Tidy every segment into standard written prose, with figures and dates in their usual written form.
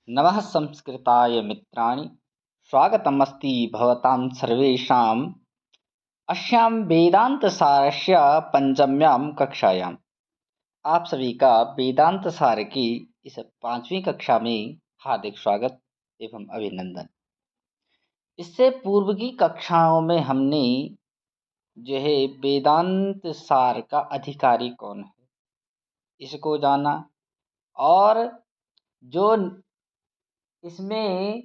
नमः संस्कृताय मित्राणि स्वागतमस्ति भवतां सर्वेषाम् अस्यां वेदान्तसारस्य पंचम्यां कक्षायाम्। आप सभी का वेदांत सार की इस 5वीं कक्षा में हार्दिक स्वागत एवं अभिनंदन। इससे पूर्व की कक्षाओं में हमने जो है वेदांत सार का अधिकारी कौन है इसको जाना और जो इसमें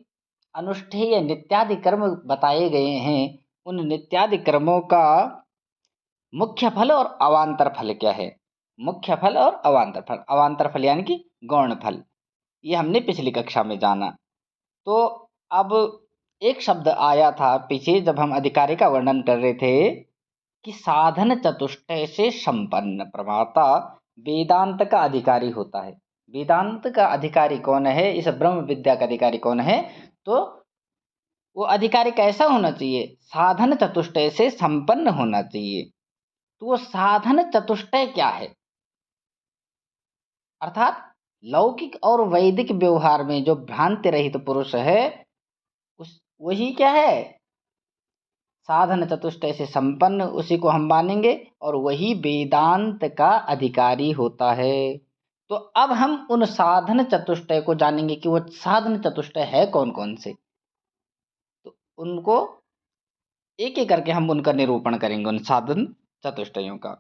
अनुष्ठेय नित्यादि कर्म बताए गए हैं, उन नित्यादि कर्मों का मुख्य फल और अवान्तर फल क्या है। मुख्य फल और अवान्तर फल यानी कि गौण फल, ये हमने पिछली कक्षा में जाना। तो अब एक शब्द आया था पीछे जब हम अधिकारी का वर्णन कर रहे थे कि साधन चतुष्टय से संपन्न प्रमाता वेदांत का अधिकारी होता है। वेदांत का अधिकारी कौन है, इस ब्रह्म विद्या का अधिकारी कौन है, तो वो अधिकारी कैसा होना चाहिए, साधन चतुष्टय से संपन्न होना चाहिए। तो वो साधन चतुष्टय क्या है, अर्थात लौकिक और वैदिक व्यवहार में जो भ्रांति रहित पुरुष है उस वही क्या है, साधन चतुष्टय से संपन्न, उसी को हम मानेंगे और वही वेदांत का अधिकारी होता है। तो अब हम उन साधन चतुष्टय को जानेंगे कि वो साधन चतुष्टय है कौन कौन से। तो उनको एक एक करके हम उनका निरूपण करेंगे, उन साधन चतुष्टयों का।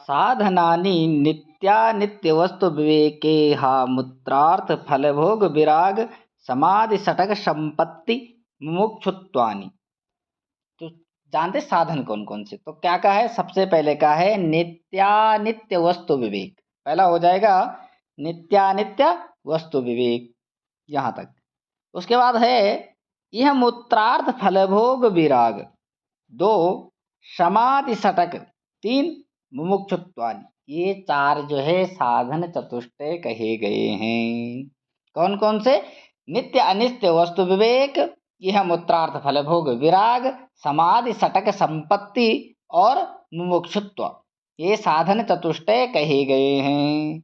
साधनानि नित्यानित्य वस्तु विवेके हा मूत्रार्थ फलभोग विराग समाधि सटक संपत्ति मुमुक्षुत्वानि। तो जानते साधन कौन कौन से, तो क्या कहा है, सबसे पहले कहा है नित्यानित्य वस्तु विवेक। पहला हो जाएगा नित्यानित्य वस्तु विवेक, यहां तक। उसके बाद है यह मूत्रार्थ फलभोग विराग, दो समाधि सटक, तीन मुमुक्षुत्वानि। ये चार जो है साधन चतुष्टय कहे गए हैं। कौन कौन से, नित्य अनित्य वस्तु विवेक, यह मूत्रार्थ फल भोग विराग, समाधि सटक संपत्ति और मुमुक्षुत्व, ये साधन चतुष्टय कहे गए हैं।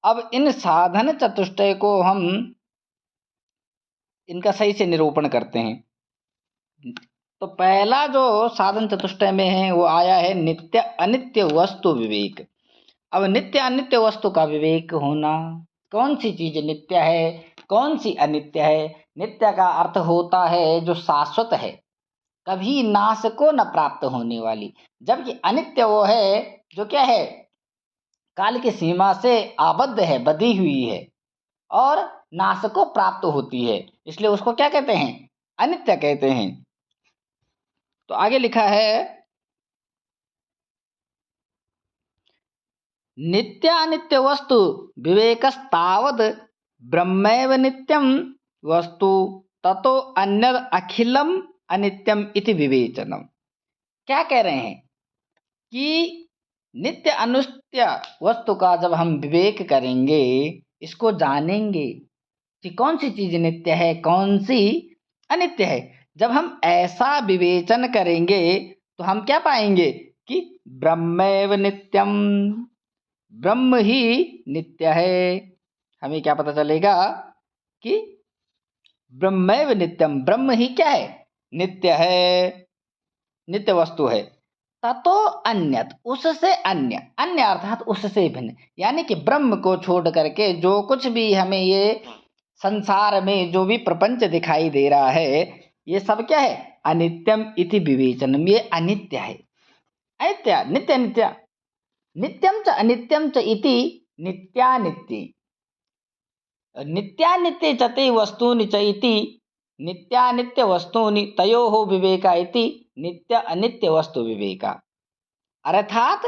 अब इन साधन चतुष्टय को हम इनका सही से निरूपण करते हैं। तो पहला जो साधन चतुष्टय में है वो आया है नित्य अनित्य वस्तु विवेक। अब नित्य अनित्य वस्तु का विवेक होना, कौन सी चीज नित्य है कौन सी अनित्य है। नित्य का अर्थ होता है जो शाश्वत है, कभी नाश को न प्राप्त होने वाली, जबकि अनित्य वो है जो क्या है, काल की सीमा से आबद्ध है, बधी हुई है और नाश को प्राप्त होती है, इसलिए उसको क्या कहते हैं, अनित्य कहते हैं। तो आगे लिखा है नित्यानित्य वस्तु विवेकस्तावद ब्रह्मैव नित्यं वस्तु ततो अन्यद अखिलम अनित्यम इति विवेचनम। क्या कह रहे हैं कि नित्य अनित्य वस्तु का जब हम विवेक करेंगे, इसको जानेंगे कि कौन सी चीज नित्य है कौन सी अनित्य है, जब हम ऐसा विवेचन करेंगे तो हम क्या पाएंगे कि ब्रह्मैव नित्यम, ब्रह्म ही नित्य है। हमें क्या पता चलेगा कि ब्रह्मैव नित्यम, ब्रह्म ही क्या है, नित्य है, नित्य वस्तु है। ततो अन्यत, उससे अन्य, अन्य अर्थात उससे भिन्न, यानी कि ब्रह्म को छोड़ करके जो कुछ भी हमें ये संसार में जो भी प्रपंच दिखाई दे रहा है, ये सब क्या है, अनित्यम इति विवेचनम, ये अनित्य है। अनित्य नित्य नित्य, नित्यम च अनित्यम च इति नित्यानित्य, नित्यानित्य च ते वस्तूनि च इति नित्यानित्य वस्तूनि तयोः विवेका इति नित्य अनित्य वस्तु विवेका। अर्थात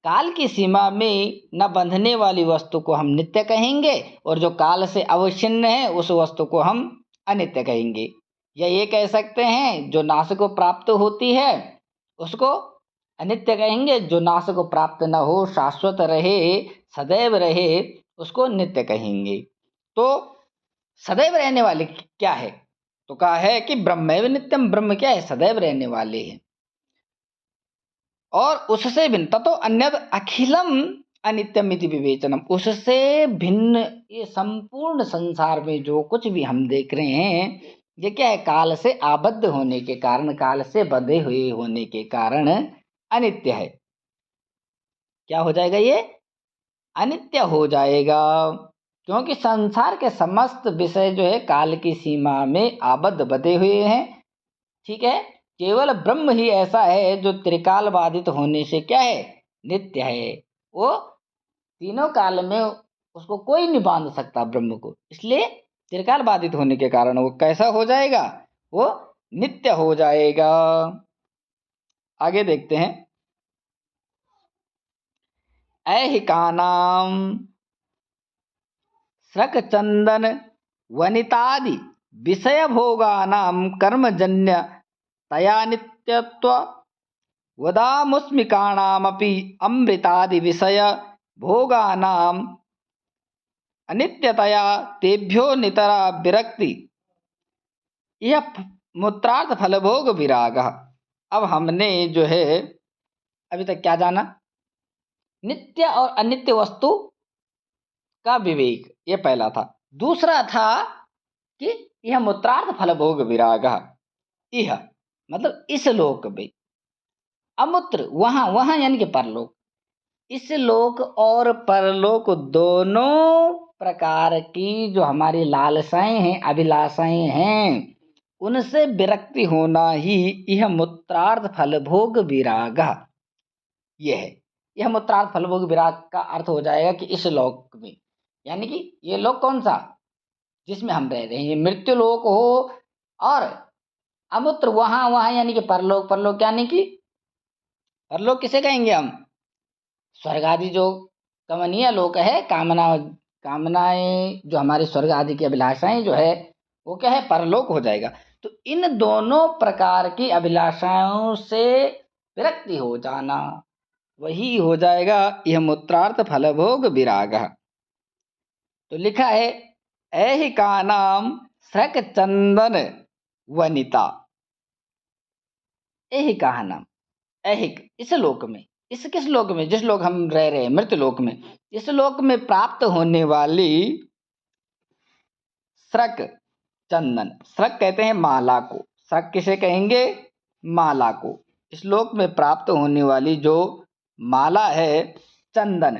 काल की सीमा में न बंधने वाली वस्तु को हम नित्य कहेंगे और जो काल से अवच्छिन्न है उस वस्तु को हम अनित्य कहेंगे। या ये कह सकते हैं जो नाश को प्राप्त होती है उसको अनित्य कहेंगे, जो नाश को प्राप्त न हो, शाश्वत रहे, सदैव रहे, उसको नित्य कहेंगे। तो सदैव रहने वाले क्या है, तो कहा है कि ब्रह्मैव नित्यम, ब्रह्म क्या है, सदैव रहने वाले हैं। और उससे भिन्न ततो अन्यद अखिलम अनित्यमिति विवेचनम, उससे भिन्न ये संपूर्ण संसार में जो कुछ भी हम देख रहे हैं ये क्या है, काल से आबद्ध होने के कारण, काल से बंधे हुए होने के कारण अनित्य है। क्या हो जाएगा, ये अनित्य हो जाएगा, क्योंकि संसार के समस्त विषय जो है काल की सीमा में आबद्ध बंधे हुए हैं। ठीक है, केवल ब्रह्म ही ऐसा है जो त्रिकाल बाधित होने से क्या है, नित्य है। वो तीनों काल में उसको कोई नहीं बांध सकता ब्रह्म को, इसलिए त्रिकाल बाधित होने के कारण वो कैसा हो जाएगा, वो नित्य हो जाएगा। आगे देखते हैं, ऐहिकानाम स्रक चंदन वनितादि विषय भोगानाम कर्मजन्य तया नित्यत्व वदामुस्मिकाणामपि अमृतादि विषय भोगानाम अनित्यतया तेभ्यो नितरा विरक्ति, यह मूत्रार्थ फलभोग विराग। अब हमने जो है अभी तक क्या जाना, नित्य और अनित्य वस्तु का विवेक, ये पहला था। दूसरा था कि यह मूत्रार्थ फलभोग विराग, यह मतलब इस लोक में, अमूत्र वहां वहां यानी कि परलोक, इस लोक और परलोक दोनों प्रकार की जो हमारी लालसाएं हैं, अभिलाषाएं हैं, उनसे विरक्ति होना ही यह मूत्रार्थ फलभोग विराग ये है। यह मूत्रार्थ फलभोग विराग का अर्थ हो जाएगा कि इस लोक में, यानी कि ये लोक कौन सा, जिसमें हम रह रहे हैं, ये मृत्यु लोक हो, और अमूत्र वहां वहां यानी कि परलोक, परलोक यानी कि परलोक किसे कहेंगे हम, स्वर्ग आदि जो कमनीय लोक है, कामनाएं जो हमारी स्वर्ग आदि की अभिलाषाएं जो है वो क्या है, परलोक हो जाएगा। तो इन दोनों प्रकार की अभिलाषाओं से विरक्ति हो जाना, वही हो जाएगा यह मूत्रार्थ फलभोग विराग। तो लिखा है, ऐहिका नाम स्रक चंदन वनिता, ऐहिका नाम, ऐहिक इस लोक में, इस किस लोक में, जिस लोक हम रह रहे हैं मृत्यु लोक में, इस लोक में प्राप्त होने वाली स्रक चंदन, स्रक कहते हैं माला को, स्रक किसे कहेंगे, माला को, इस लोक में प्राप्त होने वाली जो माला है, चंदन,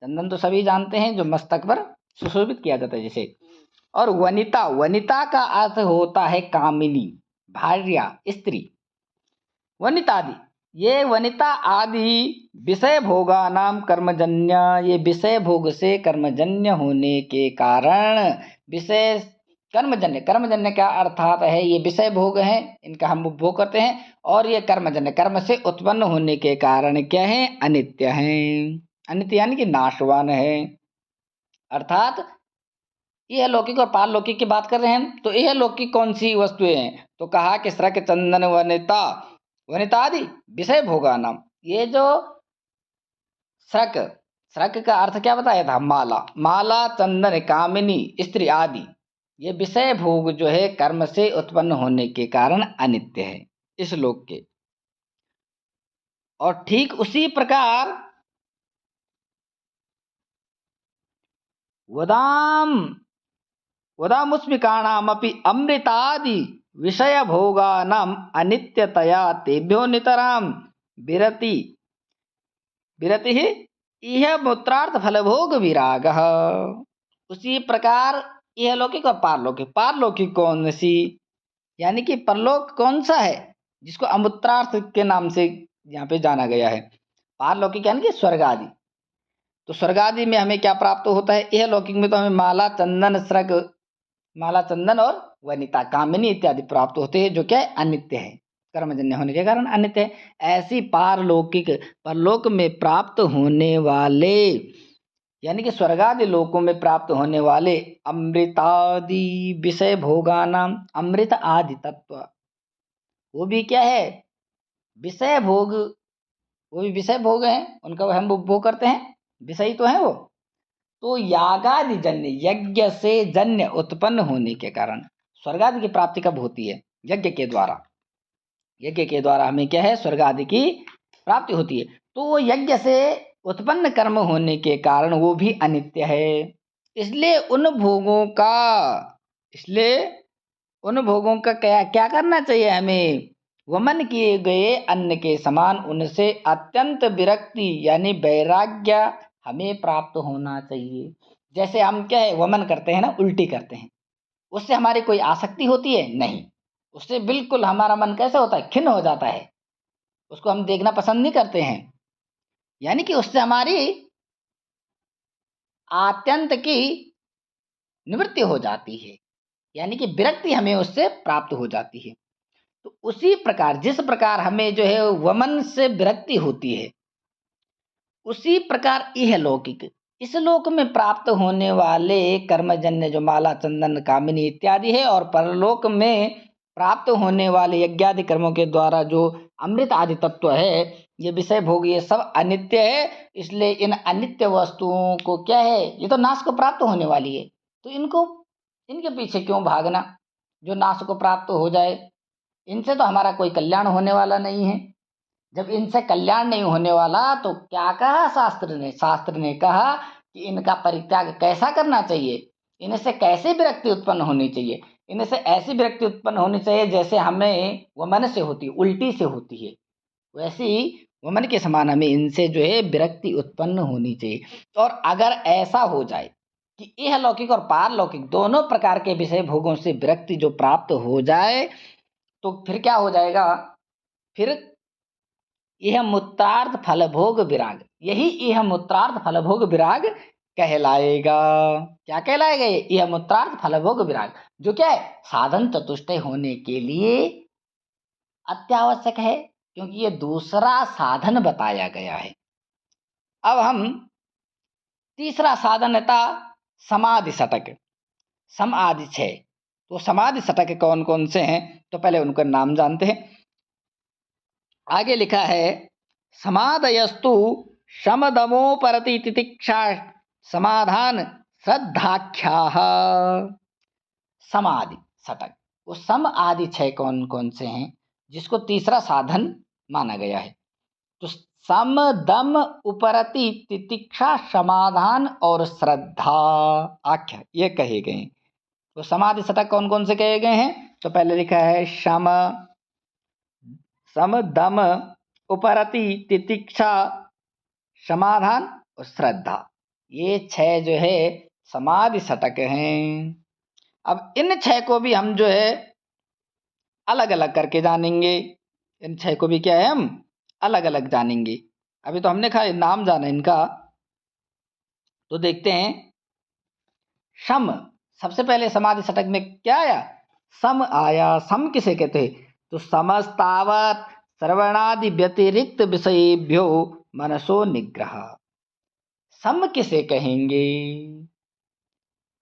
चंदन तो सभी जानते हैं जो मस्तक पर सुशोभित किया जाता है जिसे, और वनिता, वनिता का अर्थ होता है कामिनी, भार्या, स्त्री, वनितादि, ये वनिता आदि विषय भोगा नाम कर्मजन्य, ये विषय भोग से कर्मजन्य होने के कारण, विषय कर्मजन्य, कर्मजन्य का अर्थात है ये विषय भोग हैं, इनका हम उपभोग करते हैं, और ये कर्मजन्य, कर्म से उत्पन्न होने के कारण क्या है, अनित्य हैं, अनित्य यानी कि नाशवान है। अर्थात यह लौकिक और पारलौकिक की बात कर रहे हैं, तो यह लौकिक कौन सी वस्तुएं हैं, तो कहा कि स्रक चंदन वनिता, वनितादि विषय भोगा नाम, ये जो स्रक, स्रक का अर्थ क्या बताया था, माला, माला, चंदन, कामिनी, स्त्री आदि, ये विषय भोग जो है कर्म से उत्पन्न होने के कारण अनित्य है इस लोक के। और ठीक उसी प्रकार वदाम वदामुस्मिकाणामपि अमृतादि विषय भोगानाम अनित्यतया तेभ्यो नितराम विरति, विरति ही यह मूत्रार्थ फलभोग विराग। उसी प्रकार यह लौकिक और पारलौकिक, पारलौकिक कौन सी, यानी कि परलोक कौन सा है जिसको अमूत्रार्थ के नाम से यहाँ पे जाना गया है, पारलौकिक यानी कि स्वर्ग आदि। तो स्वर्ग आदि में हमें क्या प्राप्त होता है, यह लौकिक में तो हमें माला, चंदन, स्रग, माला, चंदन और वनिता, कामिनी इत्यादि प्राप्त होते हैं, जो क्या है, अनित्य है, कर्मजन्य होने के कारण अनित्य है। ऐसी पारलौकिक, परलोक में प्राप्त होने वाले, यानी कि स्वर्गादि लोकों में प्राप्त होने वाले अमृतादि विषय भोगानाम, अमृत आदि तत्व, वो भी क्या है, विषय भोग, वो भी विषय भोग है, उनका हम उपभोग करते हैं, विषय तो है वो। तो यागादि जन्य, यज्ञ से जन्य उत्पन्न होने के कारण स्वर्गादि की प्राप्ति कब होती है, यज्ञ के द्वारा, यज्ञ के द्वारा हमें क्या है, स्वर्गादि की प्राप्ति होती है। तो वो यज्ञ से उत्पन्न कर्म होने के कारण वो भी अनित्य है। इसलिए उन भोगों का इसलिए उन भोगों का क्या क्या करना चाहिए हमें? वमन किए गए अन्न के समान उनसे अत्यंत विरक्ति यानी वैराग्य हमें प्राप्त होना चाहिए। जैसे हम क्या है वमन करते हैं ना, उल्टी करते हैं, उससे हमारी कोई आसक्ति होती है? नहीं। उससे बिल्कुल हमारा मन कैसे होता है? खिन्न हो जाता है। उसको हम देखना पसंद नहीं करते हैं। यानी कि उससे हमारी आत्यंत की निवृत्ति हो जाती है, यानी कि विरक्ति हमें उससे प्राप्त हो जाती है। तो उसी प्रकार जिस प्रकार हमें जो है वमन से विरक्ति होती है, उसी प्रकार यह लौकिक इस लोक में प्राप्त होने वाले कर्मजन्य जो माला चंदन कामिनी इत्यादि है, और परलोक में प्राप्त होने वाले यज्ञादि कर्मों के द्वारा जो अमृत आदि तत्व है, ये विषय भोग, ये सब अनित्य है। इसलिए इन अनित्य वस्तुओं को क्या है, ये तो नाश को प्राप्त होने वाली है, तो इनको इनके पीछे क्यों भागना जो नाश को प्राप्त हो जाए? इनसे तो हमारा कोई कल्याण होने वाला नहीं है। जब इनसे कल्याण नहीं होने वाला तो क्या कहा शास्त्र ने? शास्त्र ने कहा कि इनका परित्याग कैसा करना चाहिए, इनसे कैसे विरक्ति उत्पन्न होनी चाहिए। इनसे ऐसी विरक्ति उत्पन्न होनी चाहिए जैसे हमें वमन से होती, उल्टी से होती है, वैसी वमन के समान हमें इनसे जो है विरक्ति उत्पन्न होनी चाहिए। और अगर ऐसा हो जाए कि यह लौकिक और पारलौकिक दोनों प्रकार के विषय भोगों से विरक्ति जो प्राप्त हो जाए, तो फिर क्या हो जाएगा? फिर यह मूत्रार्थ फल भोग विराग, यह मूत्रार्थ फल भोग विराग कहलाएगा। क्या कहलाएगा? यह मूत्रार्थ फल भोग विराग, जो क्या है? साधन चतुष्टय होने के लिए अत्यावश्यक है, क्योंकि ये दूसरा साधन बताया गया है। अब हम तीसरा साधन था समाधि षटक, सम आदि छह। तो समाधि षटक कौन कौन से हैं, तो पहले उनका नाम जानते हैं। आगे लिखा है समाधयस्तु शमदमोपरति तितिक्षा समाधान श्रद्धाख्याः। समाधि षटक, वो सम आदि छह कौन कौन से हैं जिसको तीसरा साधन माना गया है? तो सम दम उपरति तितिक्षा समाधान और श्रद्धा आख्या ये कहे गए। तो समाधि षटक कौन कौन से कहे गए हैं? तो पहले लिखा है सम दम उपरति तितिक्षा समाधान और श्रद्धा, ये छह जो है समाधि षटक हैं। अब इन छह को भी हम जो है अलग अलग करके जानेंगे। इन छह को भी क्या है, हम अलग अलग जानेंगे। अभी तो हमने खाली नाम जाना इनका, तो देखते हैं। सम, सबसे पहले समाधि षटक में क्या आया? सम आया। सम किसे कहते हैं? तो समस्तावत श्रवणादि व्यतिरिक्त विषयेभ्यो मनसो निग्रह। सम किसे कहेंगे?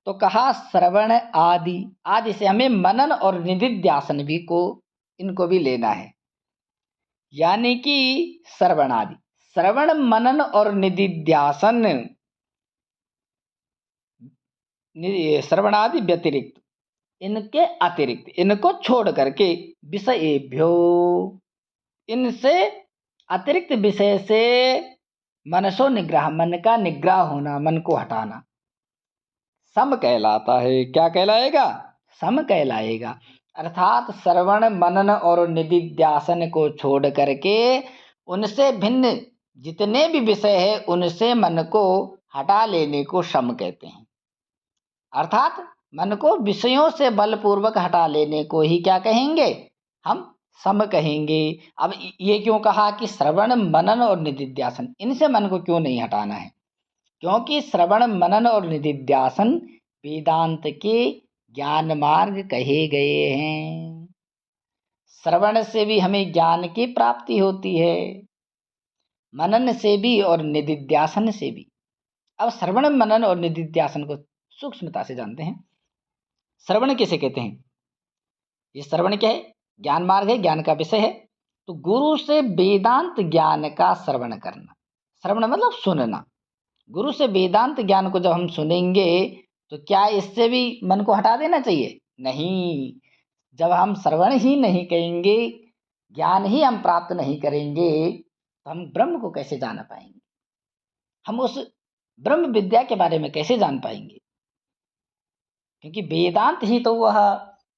तो कहा श्रवण आदि, आदि से हमें मनन और निधिध्यासन भी को इनको भी लेना है। यानी कि श्रवण आदि, श्रवण मनन और निधिध्यासन, श्रवणादि व्यतिरिक्त, इनके अतिरिक्त, इनको छोड़ करके विषयेभ्यो, इनसे अतिरिक्त विषय से मनसो निग्रह, मन का निग्रह होना, मन को हटाना, सम कहलाता है। क्या कहलाएगा? सम कहलाएगा। अर्थात श्रवण मनन और निधिध्यासन को छोड़ करके उनसे भिन्न जितने भी विषय है उनसे मन को हटा लेने को सम कहते हैं। अर्थात मन को विषयों से बलपूर्वक हटा लेने को ही क्या कहेंगे? हम सम कहेंगे। अब ये क्यों कहा कि श्रवण मनन और निधिध्यासन, इनसे मन को क्यों नहीं हटाना है? क्योंकि श्रवण मनन और निधिध्यासन वेदांत के ज्ञान मार्ग कहे गए हैं। श्रवण से भी हमें ज्ञान की प्राप्ति होती है, मनन से भी और निधिध्यासन से भी। अब श्रवण मनन और निधिध्यासन को सूक्ष्मता से जानते हैं। श्रवण किसे कहते हैं? ये श्रवण क्या है? ज्ञान मार्ग है, ज्ञान का विषय है। तो गुरु से वेदांत ज्ञान का श्रवण करना, श्रवण मतलब सुनना। गुरु से वेदांत ज्ञान को जब हम सुनेंगे तो क्या इससे भी मन को हटा देना चाहिए? नहीं। जब हम श्रवण ही नहीं करेंगे, ज्ञान ही हम प्राप्त नहीं करेंगे, तो हम ब्रह्म को कैसे जान पाएंगे? हम उस ब्रह्म विद्या के बारे में कैसे जान पाएंगे? क्योंकि वेदांत ही तो वह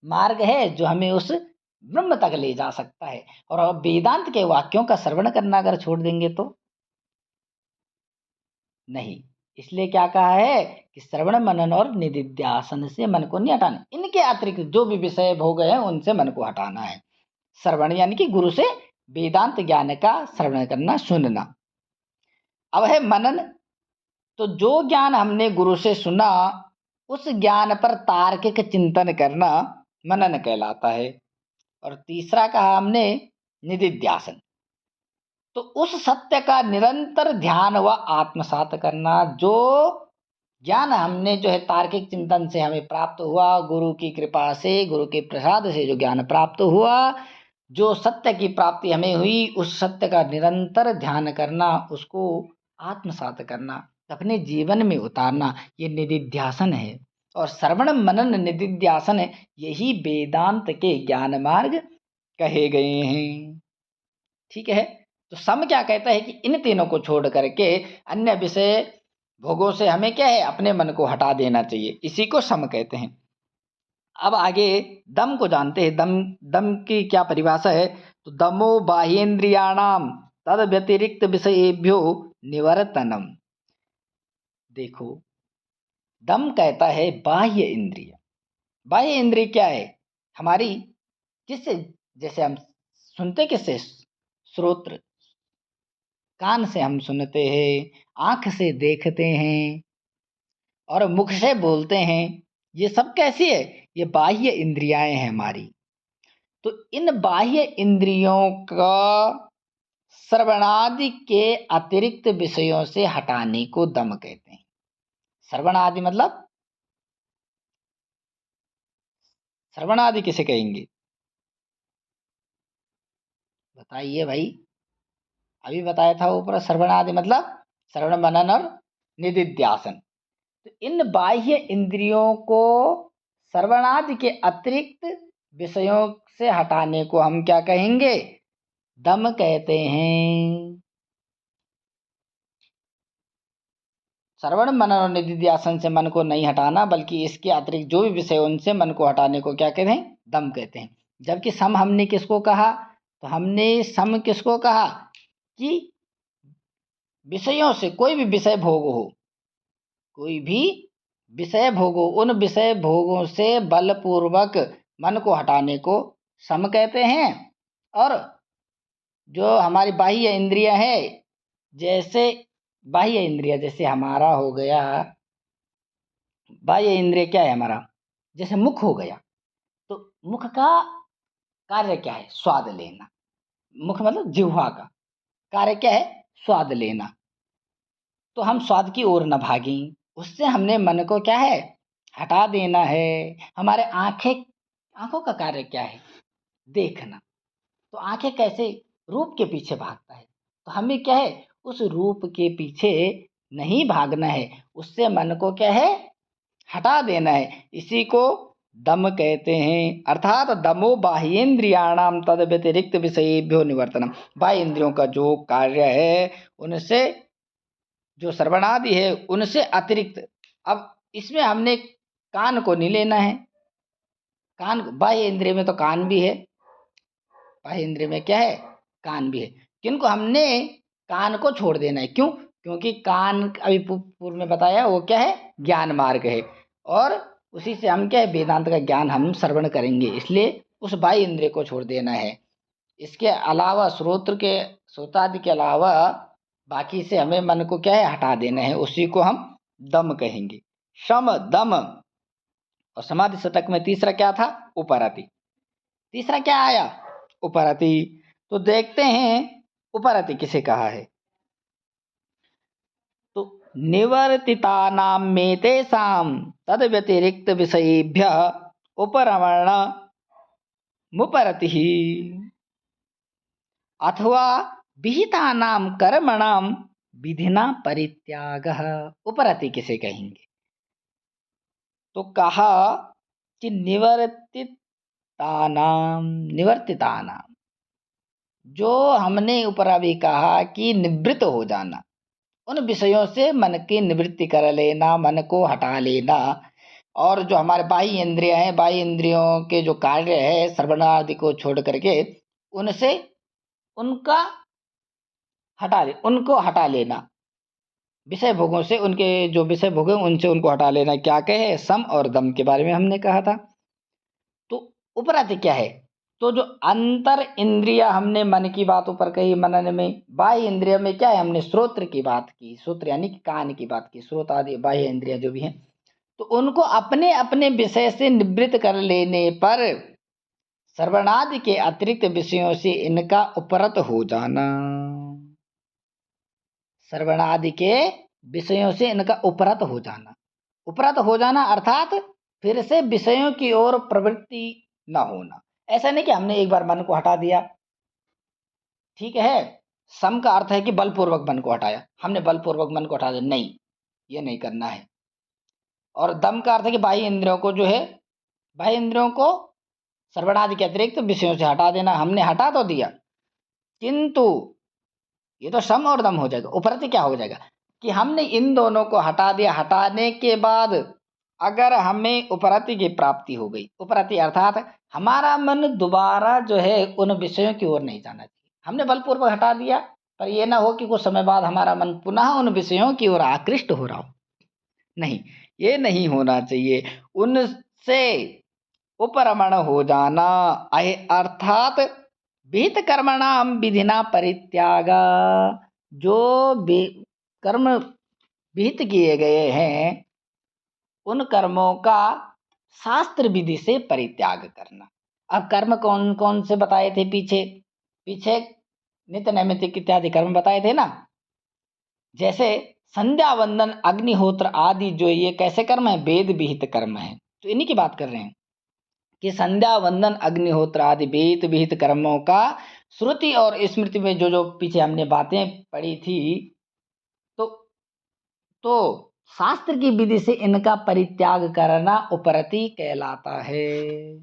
मार्ग है जो हमें उस ब्रह्म तक ले जा सकता है। और अब वेदांत के वाक्यों का श्रवण करना अगर छोड़ देंगे तो नहीं। इसलिए क्या कहा है कि श्रवण मनन और निदिध्यासन से मन को नहीं हटाना, इनके अतिरिक्त जो भी विषय भोग है उनसे मन को हटाना है। श्रवण यानी कि गुरु से वेदांत ज्ञान का श्रवण करना, सुनना। अब है मनन, तो जो ज्ञान हमने गुरु से सुना उस ज्ञान पर तार्किक चिंतन करना मनन कहलाता है। और तीसरा कहा हमने निदिध्यासन, तो उस सत्य का निरंतर ध्यान व आत्मसात करना। जो ज्ञान हमने जो है तार्किक चिंतन से हमें प्राप्त हुआ, गुरु की कृपा से, गुरु के प्रसाद से जो ज्ञान प्राप्त हुआ, जो सत्य की प्राप्ति हमें हुई, उस सत्य का निरंतर ध्यान करना, उसको आत्मसात करना, अपने जीवन में उतारना, ये निदिध्यासन है। और श्रवण मनन निदिध्यासन है, यही वेदांत के ज्ञान मार्ग कहे गए हैं। ठीक है। तो सम क्या कहता है कि इन तीनों को छोड़ करके अन्य विषय भोगों से हमें क्या है, अपने मन को हटा देना चाहिए, इसी को सम कहते हैं। अब आगे दम को जानते हैं। दम दम की क्या परिभाषा है? तो दमो बाह्येन्द्रियाणाम तद व्यतिरिक्त विषयेभ्यो निवर्तनम। देखो, दम कहता है बाह्य इंद्रिय। बाह्य इंद्रिय क्या है? हमारी, किससे, जैसे हम सुनते किससे? श्रोत्र, कान से हम सुनते हैं, आंख से देखते हैं और मुख से बोलते हैं। ये सब कैसी है? ये बाह्य इंद्रियाएं हैं हमारी। तो इन बाह्य इंद्रियों का श्रवणादि के अतिरिक्त विषयों से हटाने को दम कहते हैं। श्रवणादि मतलब, श्रवणादि किसे कहेंगे? बताइए भाई। अभी बताया था ऊपर, श्रवणादि मतलब श्रवण मनन और निदिध्यासन। तो इन बाह्य इंद्रियों को श्रवणादि के अतिरिक्त विषयों से हटाने को हम क्या कहेंगे? दम कहते हैं। श्रवण मनन और निदिध्यासन से मन को नहीं हटाना, बल्कि इसके अतिरिक्त जो भी विषय उनसे मन को हटाने को क्या कहते हैं? दम कहते हैं। जबकि सम हमने किसको कहा? तो हमने सम किसको कहा कि विषयों से, कोई भी विषय भोग हो, कोई भी विषय भोगो, उन विषय भोगों से बलपूर्वक मन को हटाने को सम कहते हैं। और जो हमारी बाह्य इंद्रिय है, जैसे बाह्य इंद्रिय जैसे हमारा हो गया, बाह्य इंद्रिय क्या है हमारा? जैसे मुख हो गया, तो मुख का कार्य क्या है? स्वाद लेना। मुख मतलब जिह्वा का कार्य क्या है? स्वाद लेना। तो हम स्वाद की ओर न भागें, उससे हमने मन को क्या है? हटा देना है। हमारे आंखों का कार्य क्या है? देखना। तो आंखें कैसे? रूप के पीछे भागता है। तो हमें क्या है? उस रूप के पीछे नहीं भागना है, उससे मन को क्या है? हटा देना है। इसी को दम कहते हैं। अर्थात दमो बाह्येन्द्रियाणाम तद व्यतिरिक्त विषयेभ्यो निवर्तनम। बाह्य इंद्रियों का जो कार्य है, उनसे, जो श्रवणादि है उनसे अतिरिक्त। अब इसमें हमने कान को नहीं लेना है। कान, बाह्य इंद्रिय में तो कान भी है, बाह्य इंद्रिय में क्या है? कान भी है। किनको हमने कान को छोड़ देना है? क्यों? क्योंकि कान, अभी पूर्व में बताया, वो क्या है? ज्ञान मार्ग है। और उसी से हम क्या है? वेदांत का ज्ञान हम श्रवण करेंगे, इसलिए उस बाह्य इंद्रिय को छोड़ देना है। इसके अलावा श्रोतादि के अलावा बाकी से हमें मन को क्या है? हटा देना है। उसी को हम दम कहेंगे। शम, दम। और समाधि शतक में तीसरा क्या था? उपरति। तीसरा क्या आया? उपरति। तो देखते हैं उपरति किसे कहा है। तो निवर्तितानां में तेषां तद व्यतिरिक्त विषयेभ्यः उपरमण मुपरतिः, अथवा विहितानां कर्मणां विधिना परित्यागः। उपरति किसे कहेंगे? तो कहा कि निवर्तितानां, जो हमने ऊपर अभी कहा कि निवृत्त हो जाना, उन विषयों से मन की निवृत्ति कर लेना, मन को हटा लेना। और जो हमारे बाह्य इंद्रिय हैं, बाह्य इंद्रियों के जो कार्य है श्रवण आदि को छोड़ करके उनसे उनको हटा लेना। विषय भोगों से, उनके जो विषय भोग हैं उनसे उनको हटा लेना। क्या कहे? सम और दम के बारे में हमने कहा था। तो उपरति क्या है? तो जो अंतर इंद्रिय हमने मन की बात ऊपर कही मनन में, बाह्य इंद्रिय में क्या है? हमने श्रोत्र की बात की, श्रोत्र यानी कि कान की बात की, श्रोत आदि बाह्य इंद्रिय जो भी हैं, तो उनको अपने अपने विषय से निवृत्त कर लेने पर श्रवणादि के अतिरिक्त विषयों से इनका उपरत हो जाना। श्रवणादि के विषयों से इनका उपरत हो जाना। उपरत हो जाना अर्थात फिर से विषयों की ओर प्रवृत्ति न होना। ऐसा नहीं कि हमने एक बार मन को हटा दिया, ठीक है, सम का अर्थ है कि बलपूर्वक मन को हटाया, हमने बलपूर्वक मन को हटा दिया, नहीं, ये नहीं करना है। और दम का अर्थ है कि बाह्य इंद्रियों को जो है, बाह्य इंद्रियों को श्रवणादि के अतिरिक्त विषयों से हटा देना। हमने हटा तो दिया, किंतु ये तो सम और दम हो जाएगा। उपरति क्या हो जाएगा कि हमने इन दोनों को हटा दिया, हटाने के बाद अगर हमें उपरति की प्राप्ति हो गई, उपरति अर्थात हमारा मन दोबारा जो है उन विषयों की ओर नहीं जाना चाहिए। हमने बलपूर्वक हटा दिया, पर यह ना हो कि कुछ समय बाद हमारा मन पुनः उन विषयों की ओर आकृष्ट हो रहा हो, नहीं, ये नहीं होना चाहिए। उनसे उपरमण हो जाना, अर्थात विहित कर्मणाम विधिना परित्यागा। जो कर्म विहित किए गए हैं उन कर्मों का शास्त्र विधि से परित्याग करना। अब कर्म कौन कौन से बताए थे? पीछे नित्य नैमित्तिक इत्यादि कर्म बताए थे ना। जैसे संध्या वंदन अग्निहोत्र आदि, जो ये कैसे कर्म है? वेद विहित कर्म है। तो इन्हीं की बात कर रहे हैं कि संध्या वंदन अग्निहोत्र आदि वेद विहित कर्मों का श्रुति और स्मृति में जो जो पीछे हमने बातें पढ़ी थी, तो शास्त्र की विधि से इनका परित्याग करना उपरति कहलाता है।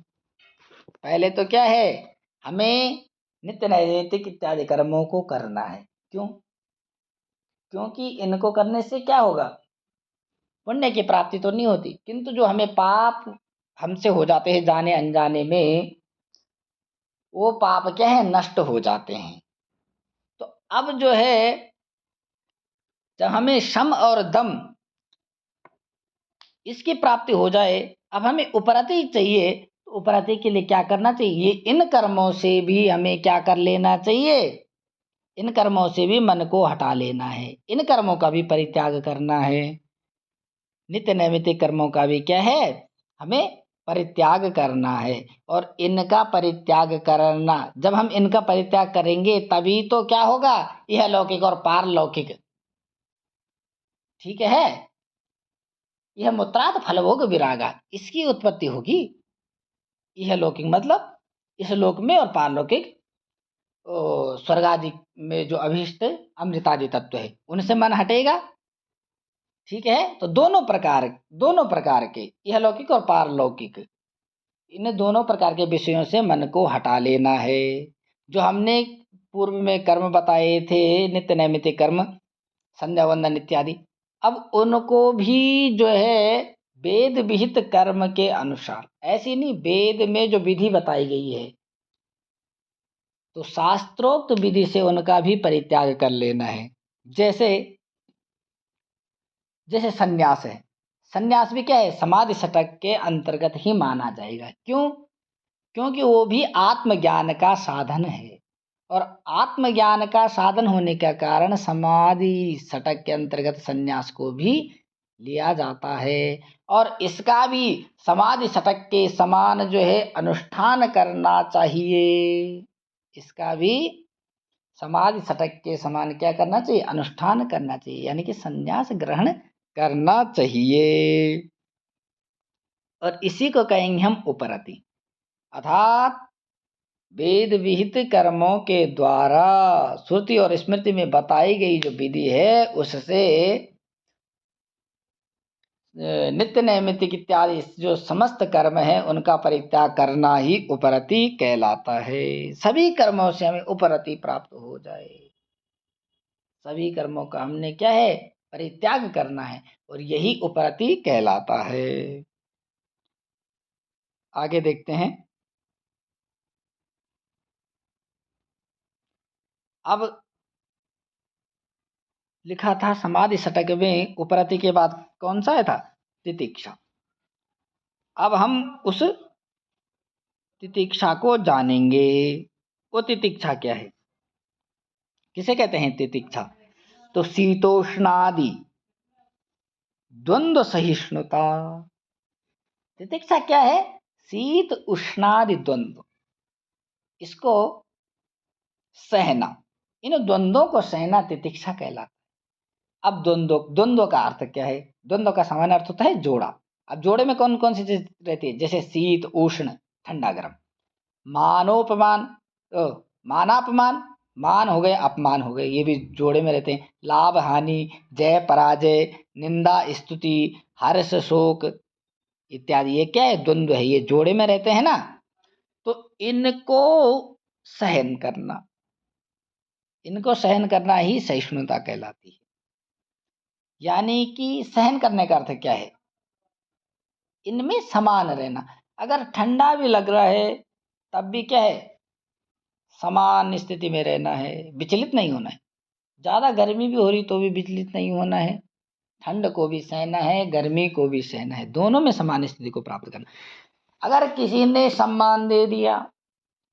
पहले तो क्या है? हमें नित्य नैमित्तिक इत्यादि कर्मों को करना है। क्यों? क्योंकि इनको करने से क्या होगा? पुण्य की प्राप्ति तो नहीं होती, किंतु जो हमें पाप हमसे हो जाते हैं जाने अनजाने में, वो पाप क्या है? नष्ट हो जाते हैं। तो अब जो है, जब हमें शम और दम इसकी प्राप्ति हो जाए, अब हमें उपरति चाहिए। तो उपरति के लिए क्या करना चाहिए? इन कर्मों से भी हमें क्या कर लेना चाहिए? इन कर्मों से भी मन को हटा लेना है, इन कर्मों का भी परित्याग करना है। नित्य नैमित्तिक कर्मों का भी क्या है? हमें परित्याग करना है। और इनका परित्याग करना, जब हम इनका परित्याग करेंगे तभी तो क्या होगा? यह लौकिक और पारलौकिक, ठीक है, यह मुत्रात फलभोग विरागा, इसकी उत्पत्ति होगी। यह लौकिक मतलब इस लोक में, और पारलौकिक स्वर्ग आदि में जो अभिष्ट अमृतादि तत्व है उनसे मन हटेगा, ठीक है। तो दोनों प्रकार के, यह लौकिक और पारलौकिक, इन दोनों प्रकार के विषयों से मन को हटा लेना है। जो हमने पूर्व में कर्म बताए थे, नित्य नैमित्तिक कर्म, संध्या वंदन इत्यादि, अब उनको भी जो है वेद विहित कर्म के अनुसार, ऐसी नहीं, वेद में जो विधि बताई गई है तो शास्त्रोक्त विधि से उनका भी परित्याग कर लेना है। जैसे जैसे सन्यास है, सन्यास भी क्या है? समाधि षटक के अंतर्गत ही माना जाएगा। क्यों? क्योंकि वो भी आत्मज्ञान का साधन है, और आत्मज्ञान का साधन होने का कारण समाधि षटक के अंतर्गत सन्यास को भी लिया जाता है। और इसका भी समाधि षटक के समान जो है अनुष्ठान करना चाहिए। इसका भी समाधि षटक के समान क्या करना चाहिए? अनुष्ठान करना चाहिए, यानी कि संन्यास ग्रहण करना चाहिए। और इसी को कहेंगे हम उपरति, अर्थात वेद विहित कर्मों के द्वारा श्रुति और स्मृति में बताई गई जो विधि है उससे नित्य नैमित्तिक इत्यादि जो समस्त कर्म है उनका परित्याग करना ही उपरति कहलाता है। सभी कर्मों से हमें उपरति प्राप्त हो जाए, सभी कर्मों का हमने क्या है, परित्याग करना है, और यही उपरति कहलाता है। आगे देखते हैं। अब लिखा था समाधि षटक में उपरति के बाद कौन सा है था, तितिक्षा। अब हम उस तितिक्षा को जानेंगे। वो तितिक्षा क्या है, किसे कहते हैं तितिक्षा? तो शीतोष्णादि द्वंद्व सहिष्णुता। तितिक्षा क्या है? शीत उष्णादि द्वंद्व, इसको सहना, इन द्वंद्वों को सहना तितिक्षा कहलाता है। अब द्वंद्व का अर्थ क्या है? द्वंद्व का सामान्य अर्थ होता है जोड़ा। अब जोड़े में कौन कौन सी चीज रहती है? जैसे शीत उष्ण, ठंडा गर्म। मानोपमान, मानापमान, मान हो गए, अपमान हो गए, ये भी जोड़े में रहते हैं। लाभ हानि, जय पराजय, निंदा स्तुति, हर्ष शोक इत्यादि, ये क्या है? द्वंद्व है, ये जोड़े में रहते हैं ना। तो इनको सहन करना, इनको सहन करना ही सहिष्णुता कहलाती है। यानी कि सहन करने का अर्थ क्या है? इनमें समान रहना। अगर ठंडा भी लग रहा है तब भी क्या है, समान स्थिति में रहना है, विचलित नहीं होना है। ज्यादा गर्मी भी हो रही तो भी विचलित नहीं होना है, ठंड को भी सहना है, गर्मी को भी सहना है, दोनों में समान स्थिति को प्राप्त करना। अगर किसी ने सम्मान दे दिया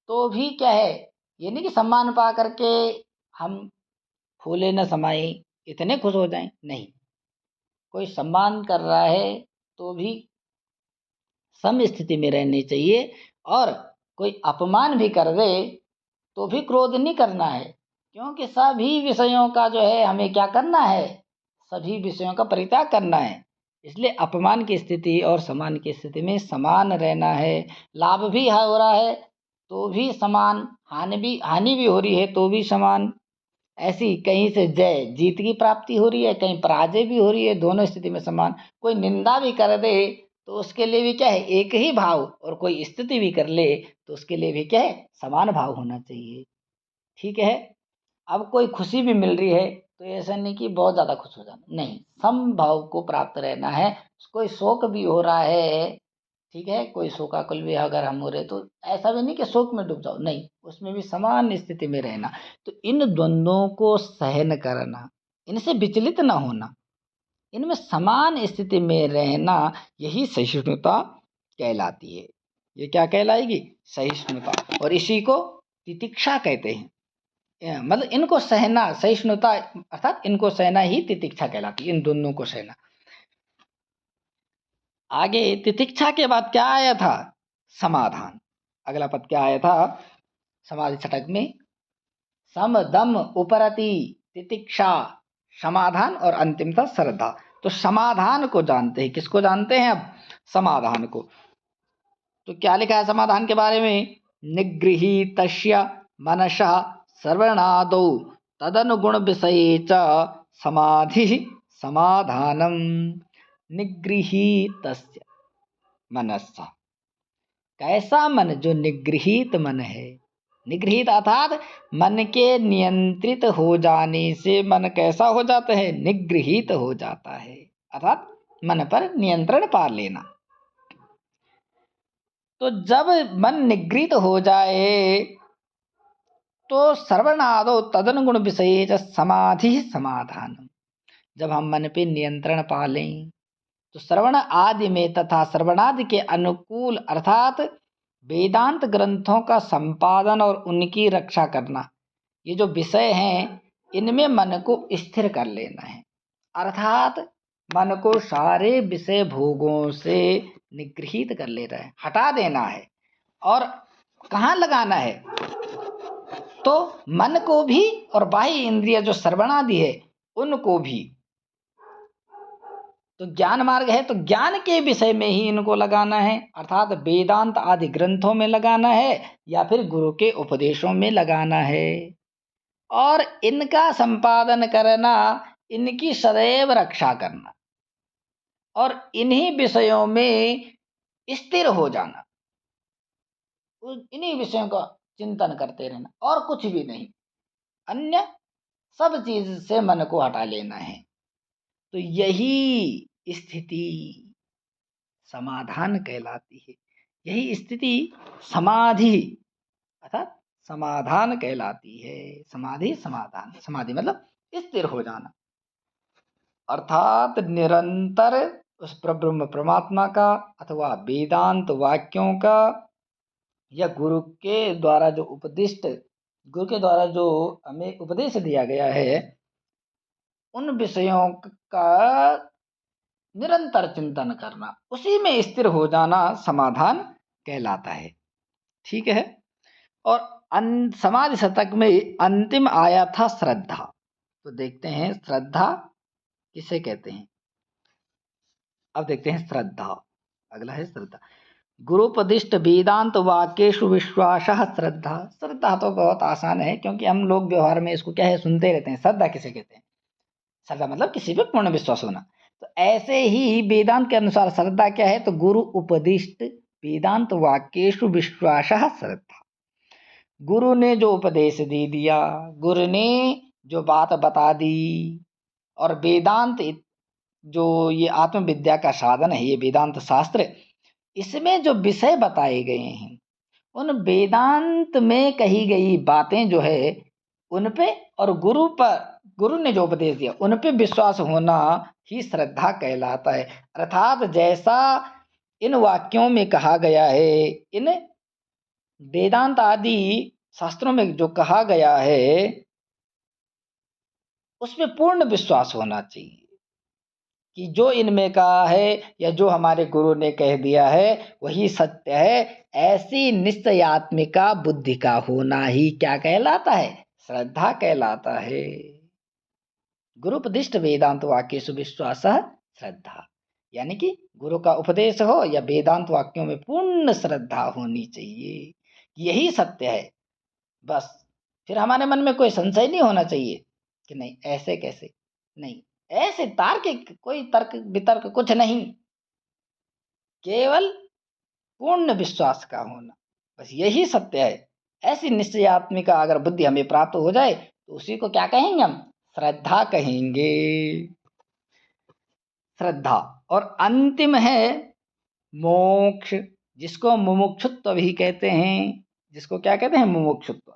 तो भी क्या है, ये नहीं कि सम्मान पा करके हम फूले न समाये, इतने खुश हो जाएं, नहीं। कोई सम्मान कर रहा है तो भी सम स्थिति में रहनी चाहिए, और कोई अपमान भी कर दे तो भी क्रोध नहीं करना है, क्योंकि सभी विषयों का जो है हमें क्या करना है, सभी विषयों का परित्याग करना है। इसलिए अपमान की स्थिति और समान की स्थिति में समान रहना है। लाभ भी हो रहा है तो भी समान, हानि भी हो रही है तो भी समान। ऐसी कहीं से जय जीत की प्राप्ति हो रही है, कहीं पराजय भी हो रही है, दोनों स्थिति में समान। कोई निंदा भी कर दे तो उसके लिए भी क्या है, एक ही भाव, और कोई स्तुति भी कर ले तो उसके लिए भी क्या है, समान भाव होना चाहिए। ठीक है। अब कोई खुशी भी मिल रही है तो ऐसा नहीं कि बहुत ज्यादा खुश हो जाना, नहीं, सम भाव को प्राप्त रहना है। कोई शोक भी हो रहा है, ठीक है, कोई शोकाकुल भी अगर हम हो रहे तो ऐसा भी नहीं कि शोक में डूब जाओ, नहीं, उसमें भी समान स्थिति में रहना। तो इन द्वंद्वों को सहन करना, इनसे विचलित ना होना, इनमें समान स्थिति में रहना, यही सहिष्णुता कहलाती है। ये क्या कहलाएगी? सहिष्णुता। और इसी को तितिक्षा कहते हैं। मतलब इनको सहना, सहिष्णुता अर्थात इनको सहना ही तितिक्षा कहलाती है, इन दोनों को सहना। आगे तितिक्षा के बाद क्या आया था? समाधान। अगला पद क्या आया था समाधि छटक में? सम दम उपरति तितिक्षा, समाधान, और अंतिम था श्रद्धा। तो समाधान को जानते हैं, किसको जानते हैं अब? समाधान को। तो क्या लिखा है समाधान के बारे में? निगृहीतस्य मनसः श्रवणादौ तदनुगुण विषये च समाधि समाधानम। निगृहीतस्य मनसः, कैसा मन? जो निगृहीत मन है। निगृहीत अर्थात मन के नियंत्रित हो जाने से मन कैसा हो जाता है? निगृहीत हो जाता है, अर्थात मन पर नियंत्रण पा लेना। तो जब मन निगृहीत हो जाए तो सर्वनादो तदनुगुण विषय समाधि समाधान। जब हम मन पे नियंत्रण पा लें तो श्रवण आदि में तथा श्रवणादि के अनुकूल अर्थात वेदांत ग्रंथों का संपादन और उनकी रक्षा करना, ये जो विषय हैं इनमें मन को स्थिर कर लेना है। अर्थात मन को सारे विषय भोगों से निगृहीत कर लेना है, हटा देना है। और कहाँ लगाना है? तो मन को भी और बाह्य इंद्रिय जो श्रवणादि है उनको भी। तो ज्ञान मार्ग है तो ज्ञान के विषय में ही इनको लगाना है, अर्थात वेदांत आदि ग्रंथों में लगाना है या फिर गुरु के उपदेशों में लगाना है, और इनका संपादन करना, इनकी सदैव रक्षा करना, और इन्हीं विषयों में स्थिर हो जाना, इन्हीं विषयों का चिंतन करते रहना, और कुछ भी नहीं। अन्य सब चीज से मन को हटा लेना है। तो यही स्थिति समाधान कहलाती है। यही स्थिति समाधि अर्थात समाधान कहलाती है। समाधि समाधान, समाधि मतलब स्थिर हो जाना, अर्थात निरंतर उस ब्रह्म परमात्मा का अथवा वेदांत वाक्यों का या गुरु के द्वारा जो उपदिष्ट, गुरु के द्वारा जो हमें उपदेश दिया गया है, उन विषयों का निरंतर चिंतन करना, उसी में स्थिर हो जाना समाधान कहलाता है। ठीक है। और समाधि शतक में अंतिम आया था श्रद्धा। तो देखते हैं श्रद्धा किसे कहते हैं। अब देखते हैं श्रद्धा। अगला है श्रद्धा। गुरुपदिष्ट वेदांत वाक्येषु विश्वास श्रद्धा। श्रद्धा तो बहुत आसान है, क्योंकि हम लोग व्यवहार में इसको क्या है सुनते रहते हैं। श्रद्धा किसे कहते हैं? श्रद्धा मतलब किसी पे पूर्ण विश्वास होना। तो ऐसे ही वेदांत के अनुसार श्रद्धा क्या है? तो गुरु उपदिष्ट वेदांत वाक्येषु विश्वास श्रद्धा। गुरु ने जो उपदेश दे दिया, गुरु ने जो बात बता दी, और वेदांत जो ये आत्मविद्या का साधन है, ये वेदांत शास्त्र, इसमें जो विषय बताए गए हैं, उन वेदांत में कही गई बातें जो है उन पे, और गुरु पर, गुरु ने जो उपदेश दिया उन पे विश्वास होना ही श्रद्धा कहलाता है। अर्थात जैसा इन वाक्यों में कहा गया है, इन वेदांत आदि शास्त्रों में जो कहा गया है, उसमें पूर्ण विश्वास होना चाहिए कि जो इनमें कहा है या जो हमारे गुरु ने कह दिया है वही सत्य है। ऐसी निश्चयात्मिका बुद्धि का होना ही क्या कहलाता है? श्रद्धा कहलाता है। गुरुपदिष्ट वेदांत वाक्येषु विश्वास श्रद्धा, यानी कि गुरु का उपदेश हो या वेदांत वाक्यों में पूर्ण श्रद्धा होनी चाहिए, यही सत्य है। बस फिर हमारे मन में कोई संशय नहीं होना चाहिए कि नहीं ऐसे कैसे, नहीं ऐसे तार्किक कोई तर्क वितर्क कुछ नहीं, केवल पूर्ण विश्वास का होना, बस यही सत्य है। ऐसी निश्चयात्मिका अगर बुद्धि हमें प्राप्त हो जाए तो उसी को क्या कहेंगे? हम श्रद्धा कहेंगे। श्रद्धा। और अंतिम है मोक्ष, जिसको मुमुक्षुत्व भी कहते हैं। जिसको क्या कहते हैं? मुमुक्षुत्व।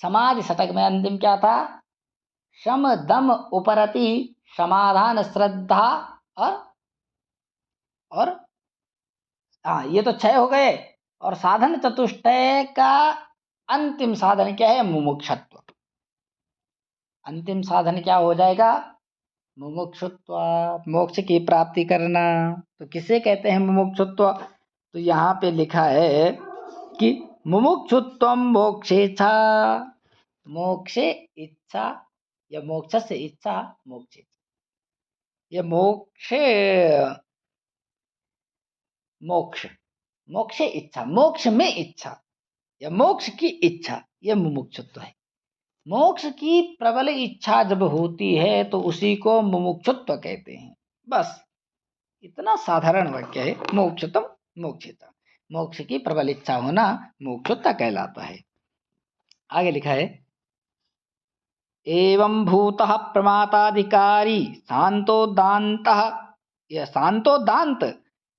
समाधि शतक में अंतिम क्या था? शम दम उपरति समाधान श्रद्धा और हाँ, ये तो 6 हो गए। और साधन चतुष्टय का अंतिम साधन क्या है? मुमुक्षुत्व। अंतिम साधन क्या हो जाएगा? मुमुक्षुत्व, मोक्ष की प्राप्ति करना। तो किसे कहते हैं मुमुक्षुत्व? तो यहाँ पे लिखा है कि मुमुक्षुत्वम मोक्षेच्छा, मोक्षे इच्छा या मोक्ष से इच्छा, मोक्ष, ये मोक्षे, मोक्ष, मोक्षे इच्छा, मोक्ष में इच्छा या मोक्ष की इच्छा, यह मुमुक्षुत्व है। मोक्ष की प्रबल इच्छा जब होती है तो उसी को मुमुक्षुत्व कहते हैं। बस इतना साधारण वाक्य है, मोक्षतम मोक्षिता। मोक्ष की प्रबल इच्छा होना मोक्षुत्व कहलाता है। आगे लिखा है एवं भूतः प्रमाताधिकारी शांतोदांतः, यह शांतोदांत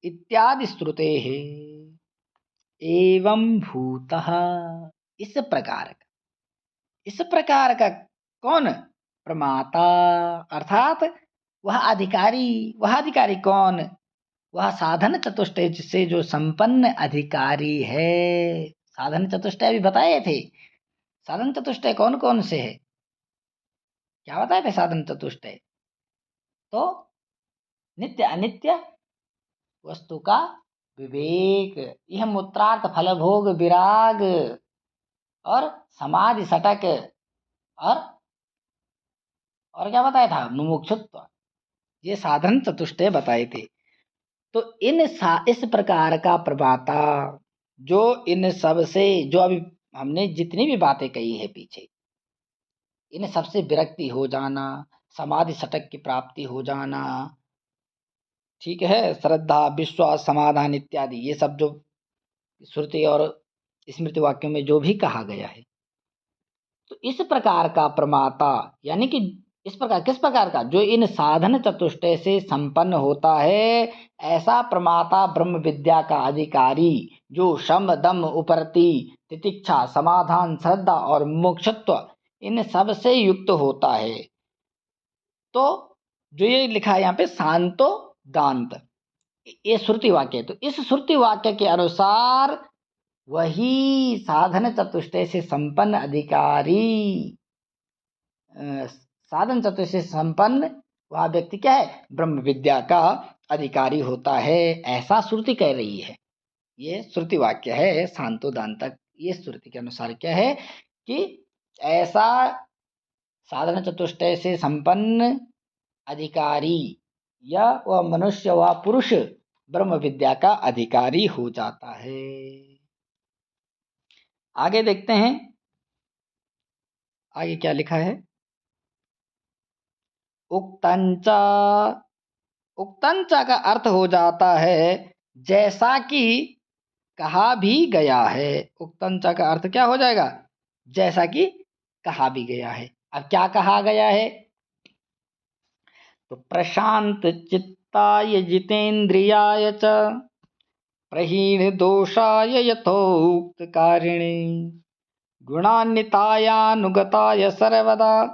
इत्यादि श्रुते है। एवं भूतः, इस प्रकार का, इस प्रकार का कौन? प्रमाता, अर्थात वह अधिकारी। वह अधिकारी कौन? वह साधन चतुष्टय से जो संपन्न अधिकारी है। साधन चतुष्टय भी बताए थे। साधन चतुष्टय कौन कौन से है? क्या बताए थे साधन चतुष्टय? तो नित्य अनित्य वस्तु का विवेक, यह मूत्रार्थ फल भोग विराग, और समाधि सटक, और क्या बताया था? मुमुक्षुत्व। ये साधन चतुष्टय बताए थे। तो इस प्रकार का प्रभाता, जो इन सब से, जो अभी हमने जितनी भी बातें कही है पीछे, इन सबसे विरक्ति हो जाना, समाधि सटक की प्राप्ति हो जाना, ठीक है, श्रद्धा विश्वास समाधान इत्यादि, ये सब जो श्रुति और स्मृति वाक्यों में जो भी कहा गया है, तो इस प्रकार का प्रमाता यानी कि इस प्रकार किस प्रकार का, जो इन साधन चतुष्टय से संपन्न होता है, ऐसा प्रमाता ब्रह्म विद्या का अधिकारी, जो शम दम उपरति तितिक्षा समाधान श्रद्धा और मोक्षत्व इन सब से युक्त होता है। तो जो ये लिखा है यहाँ पे शांतो दांत, ये श्रुति वाक्य है। तो इस श्रुति वाक्य के अनुसार वही साधन चतुष्टय से संपन्न अधिकारी, साधन चतुष्टय से संपन्न वह व्यक्ति क्या है, ब्रह्म विद्या का अधिकारी होता है, ऐसा श्रुति कह रही है। ये श्रुति वाक्य है शांतो दांतक। ये श्रुति के अनुसार क्या है कि ऐसा साधन चतुष्टय से संपन्न अधिकारी या वह मनुष्य व पुरुष ब्रह्म विद्या का अधिकारी हो जाता है। आगे देखते हैं आगे क्या लिखा है। उक्तंचा, उक्तंचा का अर्थ हो जाता है जैसा कि कहा भी गया है। उक्तंचा का अर्थ क्या हो जाएगा, जैसा कि कहा भी गया है। अब क्या कहा गया है, तो प्रशांत चित्ताय जितेंद्रियाय च प्रहीण दोषाय यथोक्त कारिणे गुणान्वितायानुगताय सर्वदा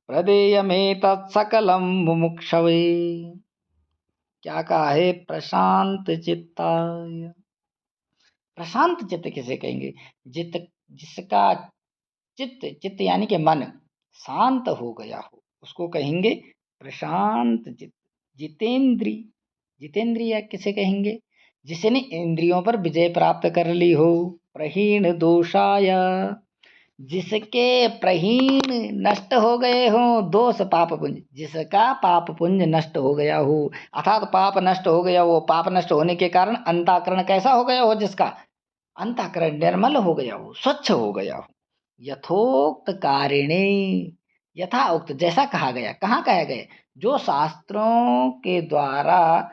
प्रदेयमेतत् सकलं मुमुक्षवे। क्या कहा है, प्रशांत चित्ताय। प्रशांत चित्त किसे कहेंगे, जिसका चित्त, चित्त यानी कि मन शांत हो गया हो, उसको कहेंगे प्रशांत चित्त। जितेंद्री, जितेंद्रिय किसे कहेंगे, जिसने इंद्रियों पर विजय प्राप्त कर ली हो। प्रहीण दोषाय, जिसके प्रहीण नष्ट हो गए हो, दोष पाप पुंज, जिसका पाप पुंज नष्ट हो गया हो, अर्थात पाप नष्ट हो गया हो। पाप नष्ट होने के कारण अंतःकरण कैसा हो गया हो, जिसका अंतःकरण निर्मल हो गया हो, स्वच्छ हो गया हो। यथोक्त कारिणे, यथा उक्त जैसा कहा गया, कहाँ कहा गया, जो शास्त्रों के द्वारा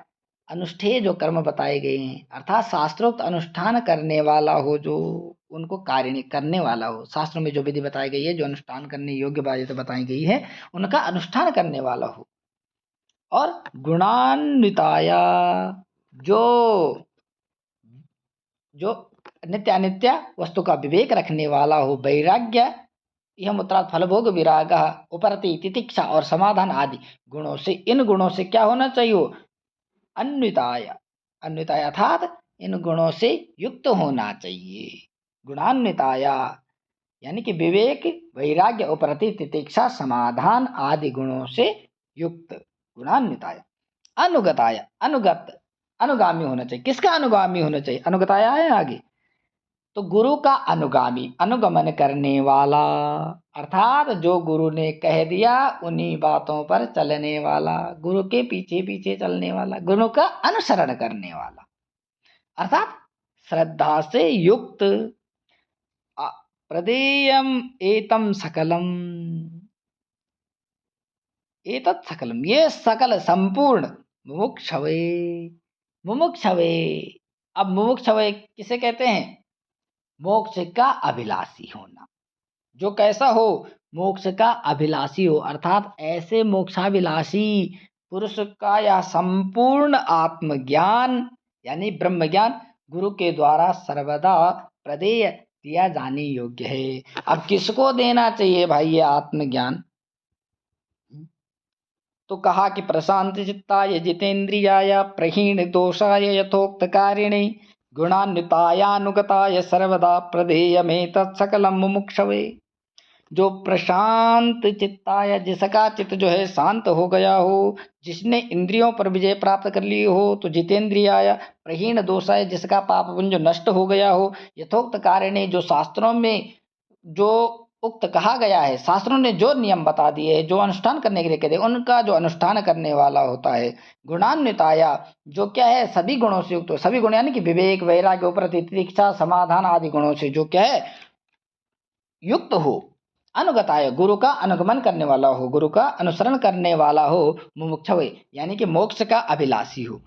अनुष्ठेय जो कर्म बताए गए हैं, अर्थात शास्त्रोक्त अनुष्ठान करने वाला हो, जो उनको कारिणी करने वाला हो। शास्त्रों में जो विधि बताई गई है, जो अनुष्ठान करने योग्य बातें बताई गई है, उनका अनुष्ठान करने वाला हो। और गुणान्विताया, जो जो नित्य अनित्य वस्तु का विवेक रखने वाला हो। वैराग्य, यह उत्तरार्थ फलभोग विराग उपरति तितिक्षा और समाधान आदि गुणों से, इन गुणों से क्या होना चाहिए, अन्विताय, अन्विताय अर्थात इन गुणों से युक्त होना चाहिए। गुणान्विताया यानी कि विवेक वैराग्य उपरति तितिक्षा समाधान आदि गुणों से युक्त। गुणान्विताय। अनुगताय, अनुगत अनुगामी होना चाहिए। किसका अनुगामी होना चाहिए, अनुगताया है आगे, तो गुरु का अनुगामी, अनुगमन करने वाला, अर्थात जो गुरु ने कह दिया उन्हीं बातों पर चलने वाला, गुरु के पीछे पीछे चलने वाला, गुरु का अनुसरण करने वाला, अर्थात श्रद्धा से युक्त। प्रदेयम एतम सकलम, एतत् सकलम, ये सकल संपूर्ण मुमुक्षवे, मुमुक्षवे। अब मुमुक्षवे किसे कहते हैं, मोक्ष का अभिलाषी होना। जो कैसा हो, मोक्ष का अभिलाषी हो, अर्थात ऐसे मोक्षाभिलाषी पुरुष का यह संपूर्ण आत्मज्ञान यानी ब्रह्म ज्ञान गुरु के द्वारा सर्वदा प्रदेय दिया जाने योग्य है। अब किसको देना चाहिए भाई ये आत्मज्ञान, तो कहा कि प्रशांत चित्ताय जितेंद्रियाय प्रहीण दोषाय यथोक्त कारिणे गुणान्वितायानुगताय सर्वदा प्रदेयमेतत् सकलम मुमुक्षवे। जो प्रशांत चित्ताय, जिसका चित्त जो है शांत हो गया हो, जिसने इंद्रियों पर विजय प्राप्त कर ली हो। तो जितेंद्रियाय प्रहीण दोषाय, जिसका पाप पुंज नष्ट हो गया हो। यथोक्त कारिणे, जो शास्त्रों में जो उक्त कहा गया है, शास्त्रों ने जो नियम बता दिए हैं, जो अनुष्ठान करने के लिए कहते हैं, उनका जो अनुष्ठान करने वाला होता है। गुणान्विताया, जो क्या है सभी गुणों से युक्त हो, सभी गुण यानी कि विवेक वैराग्य उपरति तितिक्षा समाधान आदि गुणों से जो क्या है युक्त हो। अनुगताय, गुरु का अनुगमन करने वाला हो, गुरु का अनुसरण करने वाला हो। मुमुक्षवे यानी कि मोक्ष का अभिलाषी हो।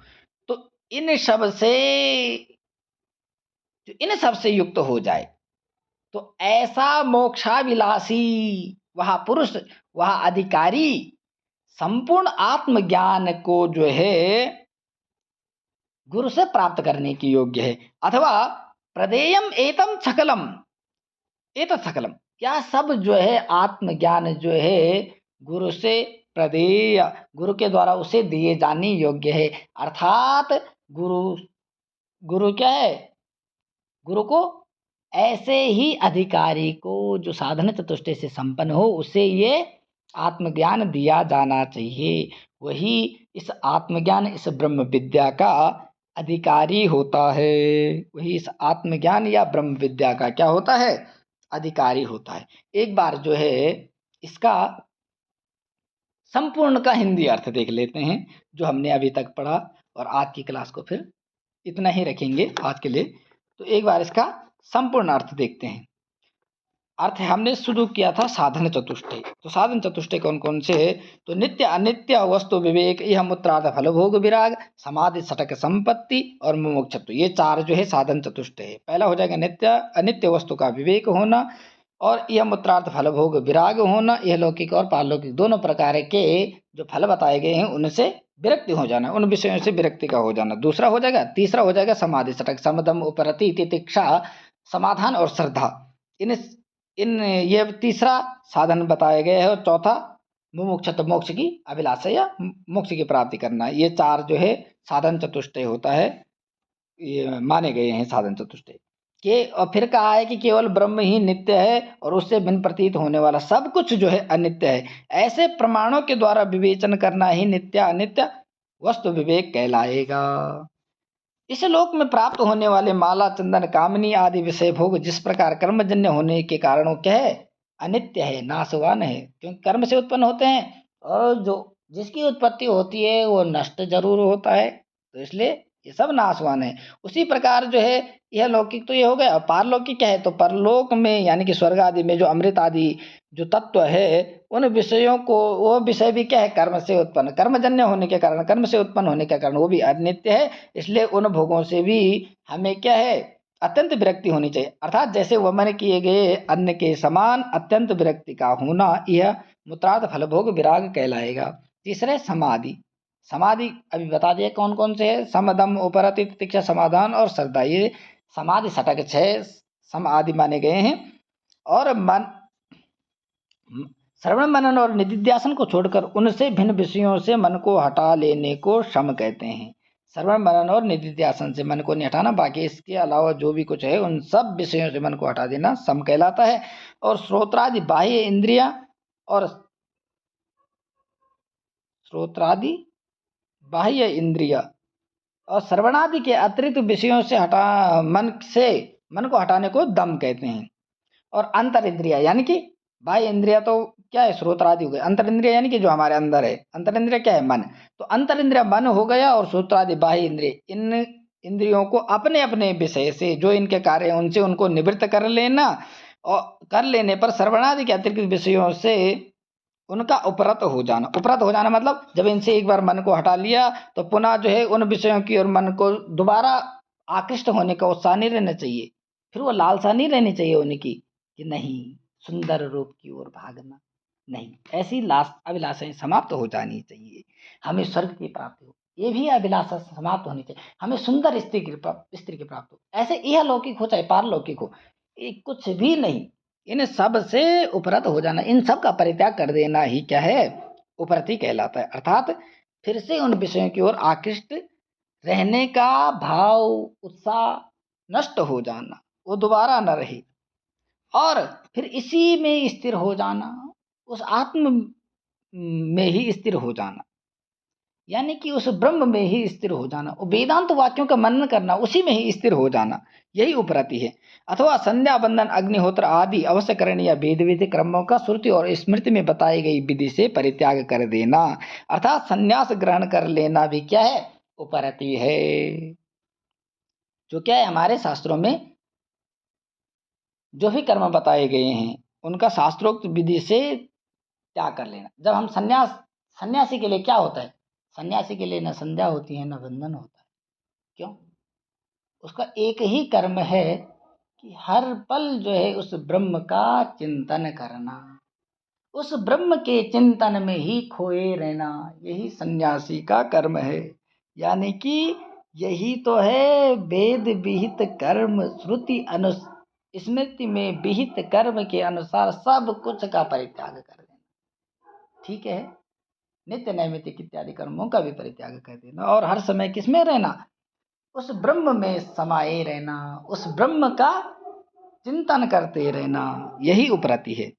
तो इन सब से, इन सब से युक्त हो जाए तो ऐसा मोक्षाभिलाषी वह पुरुष, वह अधिकारी संपूर्ण आत्मज्ञान को जो है गुरु से प्राप्त करने की योग्य है। अथवा प्रदेयम एतम सकलम, एतत् सकलम, क्या सब जो है आत्मज्ञान जो है गुरु से प्रदेय, गुरु के द्वारा उसे दिए जाने योग्य है। अर्थात गुरु, गुरु क्या है, गुरु को ऐसे ही अधिकारी को जो साधन चतुष्टय से संपन्न हो उसे ये आत्मज्ञान दिया जाना चाहिए। वही इस आत्मज्ञान, इस ब्रह्म विद्या का अधिकारी होता है। वही इस आत्मज्ञान या ब्रह्म विद्या का क्या होता है, अधिकारी होता है। एक बार जो है इसका संपूर्ण का हिंदी अर्थ देख लेते हैं जो हमने अभी तक पढ़ा, और आज की क्लास को फिर इतना ही रखेंगे आज के लिए। तो एक बार इसका संपूर्ण अर्थ देखते हैं। अर्थ हमने शुरू किया था साधन चतुष्टय। तो साधन चतुष्टय कौन कौन से है, तो नित्य अनित्य वस्तु विवेक, यह मूत्रार्थ फल भोग विराग, समाधि सटक संपत्ति और मुमुक्षुत्व, ये चार जो है साधन चतुष्टय है। पहला हो जाएगा नित्य अनित्य वस्तु का विवेक होना, और यह मूत्रार्थ फल भोग विराग होना, यह लौकिक और पारलौकिक दोनों प्रकार के जो फल बताए गए हैं उनसे विरक्ति हो जाना, उन विषयों से विरक्ति का हो जाना। दूसरा हो जाएगा, तीसरा हो जाएगा समाधि सटक, समदम उपरति तितिक्षा, समाधान और श्रद्धा। इन ये तीसरा साधन बताए गए हैं। और चौथा मुमुक्षुत्व, मोक्ष की अभिलाषा या मोक्ष की प्राप्ति करना। ये चार जो है साधन चतुष्टय होता है, ये माने गए हैं साधन चतुष्टय के। और फिर कहा है कि केवल ब्रह्म ही नित्य है और उससे भिन्न प्रतीत होने वाला सब कुछ जो है अनित्य है। ऐसे प्रमाणों के द्वारा विवेचन करना ही नित्य अनित्य वस्तु विवेक कहलाएगा। इस लोक में प्राप्त होने वाले माला चंदन कामनी आदि विषय भोग जिस प्रकार कर्मजन्य होने के कारण वो क्या है, अनित्य है, नाशवान है, क्योंकि कर्म से उत्पन्न होते हैं, और जो जिसकी उत्पत्ति होती है वो नष्ट जरूर होता है, तो इसलिए ये सब नाशवान है। उसी प्रकार जो है यह लौकिक तो ये हो गया। पारलौकिक क्या है, तो परलोक में यानी कि स्वर्ग आदि में जो अमृत आदि जो तत्व है उन विषयों को, वो विषय भी क्या है, कर्म से उत्पन्न, कर्मजन्य होने के कारण, कर्म से उत्पन्न होने के कारण वो भी अनित्य है। इसलिए उन भोगों से भी हमें क्या है, अत्यंत विरक्ति होनी चाहिए। अर्थात जैसे वमन किए गए अन्न के समान अत्यंत विरक्ति का होना, यह मूत्रार्थ फल भोग विराग कहलाएगा। तीसरे समाधि, समाधि अभी बता दिया कौन कौन से है, समदम उपरति तितिक्षा समाधान और श्रद्धा, ये समाधि सटक 6 समाधि माने गए हैं। और मन, श्रवण मनन और निधिध्यासन को छोड़कर उनसे भिन्न विषयों से मन को हटा लेने को शम कहते हैं। श्रवण मनन और निधिध्यासन से मन को नहीं हटाना, बाकी इसके अलावा जो भी कुछ है उन सब विषयों से मन को हटा देना सम कहलाता है। और श्रोत्रादि बाह्य इंद्रिया और श्रोत्रादि बाह्य इंद्रिया और श्रवणादि के अतिरिक्त विषयों से मन को हटाने को दम कहते हैं। और अंतर इंद्रिया यानी कि बाह्य इंद्रिया तो क्या है, श्रोत्रादि हो गए, अंतर इंद्रिया यानी कि जो हमारे अंदर है, अंतर इंद्रिया क्या है, मन, तो अंतर इंद्रिया मन हो गया, और श्रोत्रादि बाह्य इंद्रिय, इन इंद्रियों को अपने अपने विषय से जो इनके कार्य हैं उनसे उनको निवृत्त कर लेना, और कर लेने पर श्रवणादि के अतिरिक्त विषयों से उनका उपरत हो जाना। उपरत हो जाना मतलब जब इनसे एक बार मन को हटा लिया तो पुनः जो है उन विषयों की ओर मन को दोबारा आकृष्ट होने का उत्साह नहीं रहना चाहिए, फिर वो लालसा नहीं रहनी चाहिए उनकी कि नहीं सुंदर रूप की ओर भागना, नहीं, ऐसी अभिलाषाएं समाप्त हो जानी चाहिए। हमें स्वर्ग की प्राप्ति हो, ये भी अभिलाषा समाप्त होनी चाहिए। हमें सुंदर स्त्री की प्राप्त हो, ऐसे यह लौकिक हो चाहे पारलौकिक हो, ये कुछ भी नहीं, इन सब से उपरत हो जाना, इन सब का परित्याग कर देना ही क्या है, उपरति कहलाता है। अर्थात फिर से उन विषयों की ओर आकृष्ट रहने का भाव उत्साह नष्ट हो जाना, वो दोबारा न रहे, और फिर इसी में स्थिर हो जाना, उस आत्म में ही स्थिर हो जाना, यानी कि उस ब्रह्म में ही स्थिर हो जाना, वेदांत वाक्यों का मनन करना, उसी में ही स्थिर हो जाना, यही उपरति है। अथवा संध्या बंदन अग्निहोत्र आदि अवश्य करणीय वेद विधि क्रमों का श्रुति और स्मृति में बताई गई विधि से परित्याग कर देना, अर्थात संन्यास ग्रहण कर लेना भी क्या है, उपरति है। जो क्या है, हमारे शास्त्रों में जो भी कर्म बताए गए हैं उनका शास्त्रोक्त विधि से त्याग कर लेना। जब हम सन्यासी के लिए क्या होता है, सन्यासी के लिए न संध्या होती है न बंधन होता है। क्यों? उसका एक ही कर्म है कि हर पल जो है उस ब्रह्म का चिंतन करना, उस ब्रह्म के चिंतन में ही खोए रहना, यही सन्यासी का कर्म है। यानी कि यही तो है वेद विहित कर्म, श्रुति स्मृति में विहित कर्म के अनुसार सब कुछ का परित्याग कर देना। ठीक है, नित्य नैमित्तिक इत्यादि कर्मों का भी परित्याग कर देना, और हर समय किसमें रहना, उस ब्रह्म में समाये रहना, उस ब्रह्म का चिंतन करते रहना, यही उपरति है।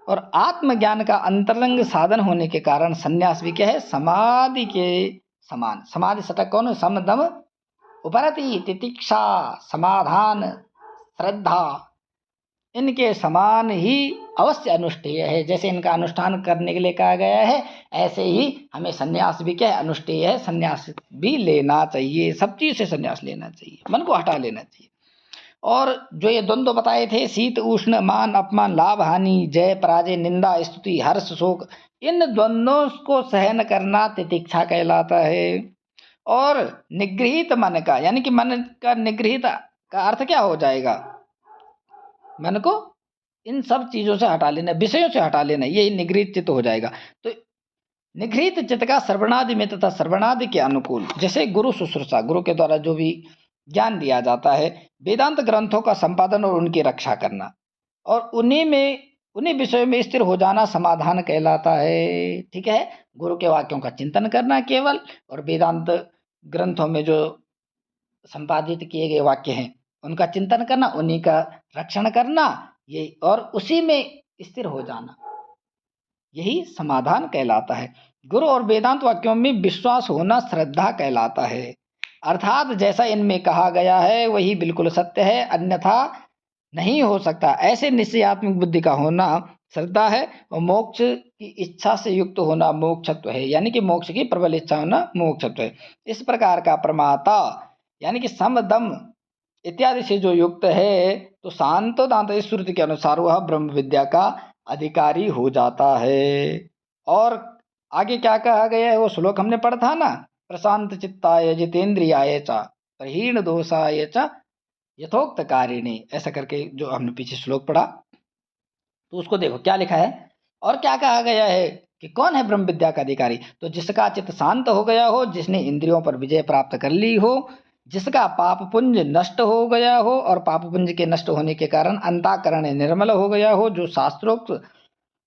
और आत्मज्ञान का अंतरंग साधन होने के कारण संन्यास भी क्या है, समाधि के समान। समाधि सटक कौन है, सम दम उपरति तितिक्षा समाधान श्रद्धा, इनके समान ही अवश्य अनुष्ठेय है। जैसे इनका अनुष्ठान करने के लिए कहा गया है, ऐसे ही हमें संन्यास भी क्या है, अनुष्ठेय है। संन्यास भी लेना चाहिए, सब चीज से संन्यास लेना चाहिए, मन को हटा लेना चाहिए। और जो ये द्वंद्व बताए थे, शीत उष्ण, मान अपमान, लाभ हानि, जय पराजय, निंदा स्तुति, हर्ष शोक, इन द्वंद्वों को सहन करना तितिक्षा कहलाता है। और निगृहित मन का, यानी कि मन का निगृहित का अर्थ क्या हो जाएगा, मन को इन सब चीजों से हटा लेना, विषयों से हटा लेना, यही निगृहित चित्त हो जाएगा। तो निगृहित चित्त का श्रवणादि में तथा श्रवणादि के अनुकूल, जैसे गुरु शुश्रूषा, गुरु के द्वारा जो भी ज्ञान दिया जाता है, वेदांत ग्रंथों का संपादन और उनकी रक्षा करना, और उन्हीं विषयों में स्थिर हो जाना समाधान कहलाता है। ठीक है, गुरु के वाक्यों का चिंतन करना केवल, और वेदांत ग्रंथों में जो संपादित किए गए वाक्य हैं उनका चिंतन करना, उन्हीं का रक्षण करना, ये और उसी में स्थिर हो जाना, यही समाधान कहलाता है। गुरु और वेदांत वाक्यों में विश्वास होना श्रद्धा कहलाता है। अर्थात जैसा इनमें कहा गया है वही बिल्कुल सत्य है, अन्यथा नहीं हो सकता, ऐसे निश्चयात्मक बुद्धि का होना श्रद्धा है। और मोक्ष की इच्छा से युक्त होना मोक्षत्व है, यानी कि मोक्ष की प्रबल इच्छा होना मोक्षत्व है। इस प्रकार का प्रमाता यानी कि सम दम इत्यादि से जो युक्त है, तो शांतो दांत श्रुति के अनुसार वह ब्रह्म विद्या का अधिकारी हो जाता है। और आगे क्या कहा गया है, वो श्लोक हमने पढ़ा था ना, प्रशांत चित्ताय जितेंद्रियाय च प्रहीण दोषाय च यथोक्त कारिणी, ऐसा करके जो हमने पीछे श्लोक पढ़ा, तो उसको देखो क्या लिखा है। और क्या कहा गया है कि कौन है ब्रह्म विद्या का अधिकारी, तो जिसका चित्त शांत हो गया हो, जिसने इंद्रियों पर विजय प्राप्त कर ली हो, जिसका पाप पुंज नष्ट हो गया हो, और पाप पुंज के नष्ट होने के कारण अंतःकरण निर्मल हो गया हो, जो शास्त्रोक्त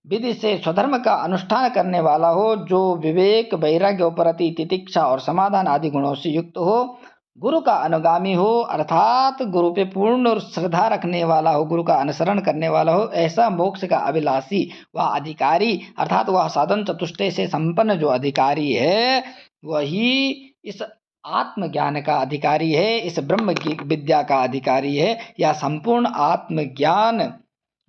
विधि से स्वधर्म का अनुष्ठान करने वाला हो, जो विवेक वैराग्य उपरति तितिक्षा और समाधान आदि गुणों से युक्त हो, गुरु का अनुगामी हो, अर्थात गुरु पे पूर्ण और श्रद्धा रखने वाला हो, गुरु का अनुसरण करने वाला हो, ऐसा मोक्ष का अभिलाषी वह अधिकारी, अर्थात वह साधन चतुष्टय से संपन्न जो अधिकारी है, वही इस आत्मज्ञान का अधिकारी है, इस ब्रह्म की विद्या का अधिकारी है। यह संपूर्ण आत्मज्ञान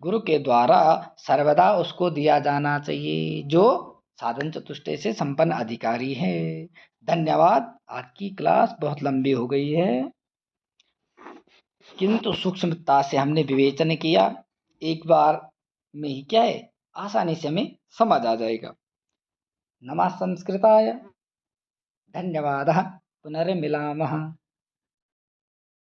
गुरु के द्वारा सर्वदा उसको दिया जाना चाहिए, जो साधन चतुष्टय से संपन्न अधिकारी है। धन्यवाद। आज की क्लास बहुत लंबी हो गई है, किंतु सूक्ष्मता से हमने विवेचन किया, एक बार में ही क्या है, आसानी से हमें समझ आ जाएगा। नमः संस्कृताय, धन्यवादः, पुनर्मिलामः।